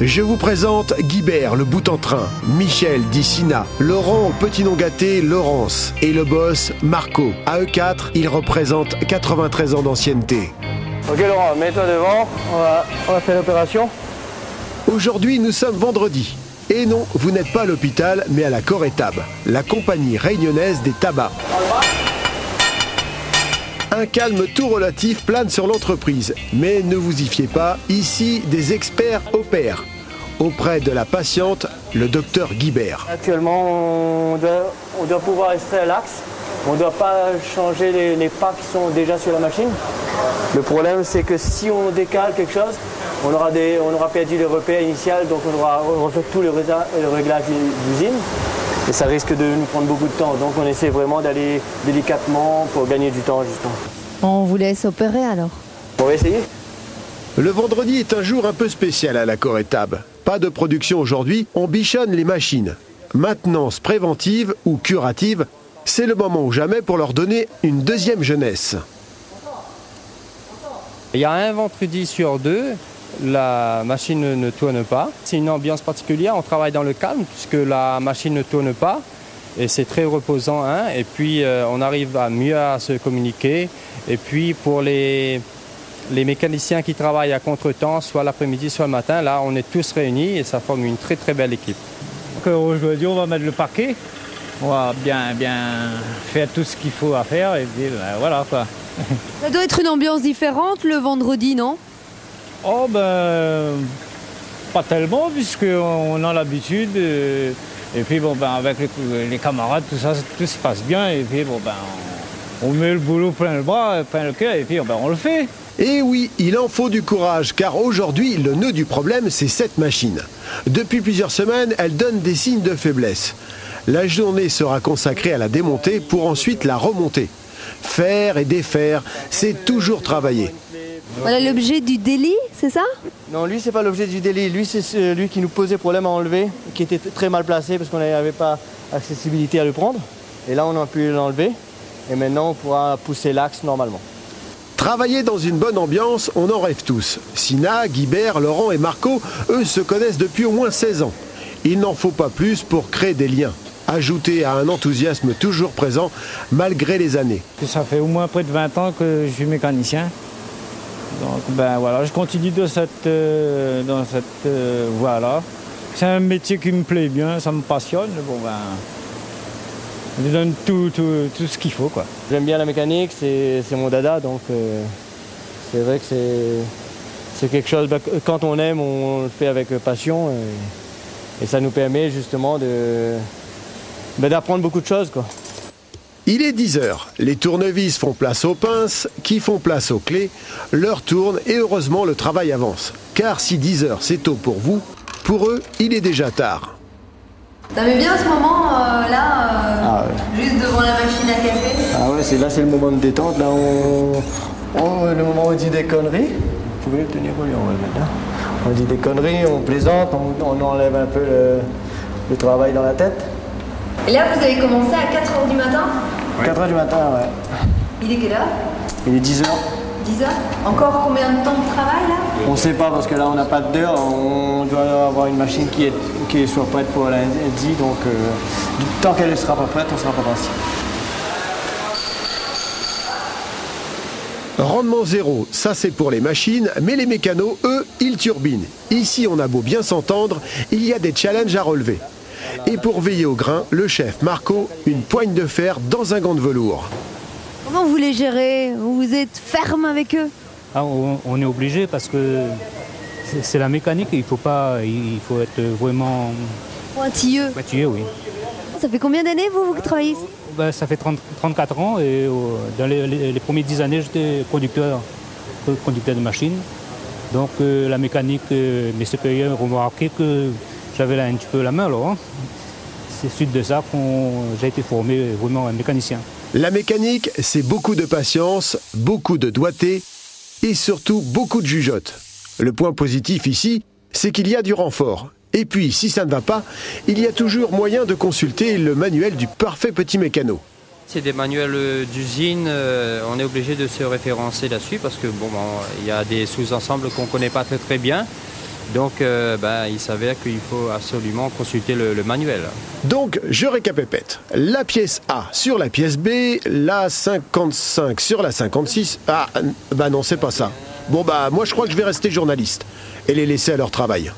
Je vous présente Guibert, le bout en train, Michel, dit Sina, Laurent, au petit nom gâté, Laurence, et le boss, Marco. À eux quatre, ils représentent 93 ans d'ancienneté. Ok Laurent, mets-toi devant, on va faire l'opération. Aujourd'hui, nous sommes vendredi. Et non, vous n'êtes pas à l'hôpital, mais à la Corétab, la compagnie réunionnaise des tabacs. Un calme tout relatif plane sur l'entreprise. Mais ne vous y fiez pas, ici, des experts opèrent. Auprès de la patiente, le docteur Guibert. Actuellement, on doit pouvoir extraire l'axe. On ne doit pas changer les pas qui sont déjà sur la machine. Le problème, c'est que si on décale quelque chose, on aura perdu le repère initial, donc on aura refait tout le réglage d'usine. Et ça risque de nous prendre beaucoup de temps. Donc on essaie vraiment d'aller délicatement pour gagner du temps, justement. On vous laisse opérer alors? On va essayer. Le vendredi est un jour un peu spécial à la Corétab. Pas de production aujourd'hui, on bichonne les machines. Maintenance préventive ou curative, c'est le moment ou jamais pour leur donner une deuxième jeunesse. Il y a un vendredi sur deux, la machine ne tourne pas. C'est une ambiance particulière, on travaille dans le calme puisque la machine ne tourne pas et c'est très reposant. Hein. Et puis on arrive à mieux à se communiquer. Et puis pour les mécaniciens qui travaillent à contre-temps, soit l'après-midi, soit le matin, là on est tous réunis et ça forme une très très belle équipe. Aujourd'hui on va mettre le parquet, on va bien faire tout ce qu'il faut à faire et puis voilà quoi. Ça doit être une ambiance différente le vendredi, non? Oh pas tellement puisqu'on a l'habitude et puis avec les camarades tout ça tout se passe bien et puis on met le boulot plein le bras, plein le cœur et puis on le fait. Et oui, il en faut du courage, car aujourd'hui, le nœud du problème, c'est cette machine. Depuis plusieurs semaines, elle donne des signes de faiblesse. La journée sera consacrée à la démonter pour ensuite la remonter. Faire et défaire, c'est toujours travailler. Voilà l'objet du délit, c'est ça? Non, lui, c'est pas l'objet du délit. Lui, c'est celui qui nous posait problème à enlever, qui était très mal placé parce qu'on n'avait pas accessibilité à le prendre. Et là, on a pu l'enlever. Et maintenant, on pourra pousser l'axe normalement. Travailler dans une bonne ambiance, on en rêve tous. Sina, Guibert, Laurent et Marco, eux, se connaissent depuis au moins 16 ans. Il n'en faut pas plus pour créer des liens. Ajouté à un enthousiasme toujours présent, malgré les années. Ça fait au moins près de 20 ans que je suis mécanicien. Donc voilà, je continue dans cette voie-là. C'est un métier qui me plaît bien, ça me passionne. Je donne tout ce qu'il faut, quoi. J'aime bien la mécanique, c'est mon dada, donc c'est vrai que c'est quelque chose, quand on aime, on le fait avec passion et ça nous permet justement d'apprendre beaucoup de choses, quoi. Il est 10h, les tournevis font place aux pinces, qui font place aux clés, l'heure tourne et heureusement le travail avance. Car si 10h c'est tôt pour vous, pour eux il est déjà tard. T'aimais bien ce moment là, juste devant la machine à café? Ah ouais, c'est le moment de détente, là le moment où on dit des conneries. Vous pouvez le tenir au lieu, on va le mettre là. On dit des conneries, on plaisante, on enlève un peu le travail dans la tête. Et là vous avez commencé à 4h du matin? 4h du matin, ouais. Il est quelle heure? Il est 10h. 10h? Encore combien de temps de travail là? On ne sait pas parce que là on n'a pas d'heure, on doit avoir une machine qui soit prête pour lundi, donc tant qu'elle ne sera pas prête, on ne sera pas parti. Rendement zéro, ça c'est pour les machines, mais les mécanos, eux, ils turbinent. Ici on a beau bien s'entendre, il y a des challenges à relever. Et pour veiller au grain, le chef Marco, une poigne de fer dans un gant de velours. Comment vous les gérez? Vous êtes ferme avec eux? On est obligé parce que c'est la mécanique, il faut être vraiment pointilleux. Pointilleux, oui. Ça fait combien d'années vous travaillez ici? Ça fait 34 ans et dans les premières 10 années j'étais conducteur de machine. Donc la mécanique, mes supérieurs ont remarqué que j'avais un petit peu la main alors. C'est suite de ça que j'ai été formé vraiment un mécanicien. La mécanique, c'est beaucoup de patience, beaucoup de doigté et surtout beaucoup de jugeote. Le point positif ici, c'est qu'il y a du renfort. Et puis, si ça ne va pas, il y a toujours moyen de consulter le manuel du parfait petit mécano. C'est des manuels d'usine, on est obligé de se référencer là-dessus parce que il y a des sous-ensembles qu'on ne connaît pas très bien. Donc il s'avère qu'il faut absolument consulter le manuel. Donc je récapépète. La pièce A sur la pièce B, la 55 sur la 56. Ah, non, c'est pas ça. Bon moi je crois que je vais rester journaliste et les laisser à leur travail.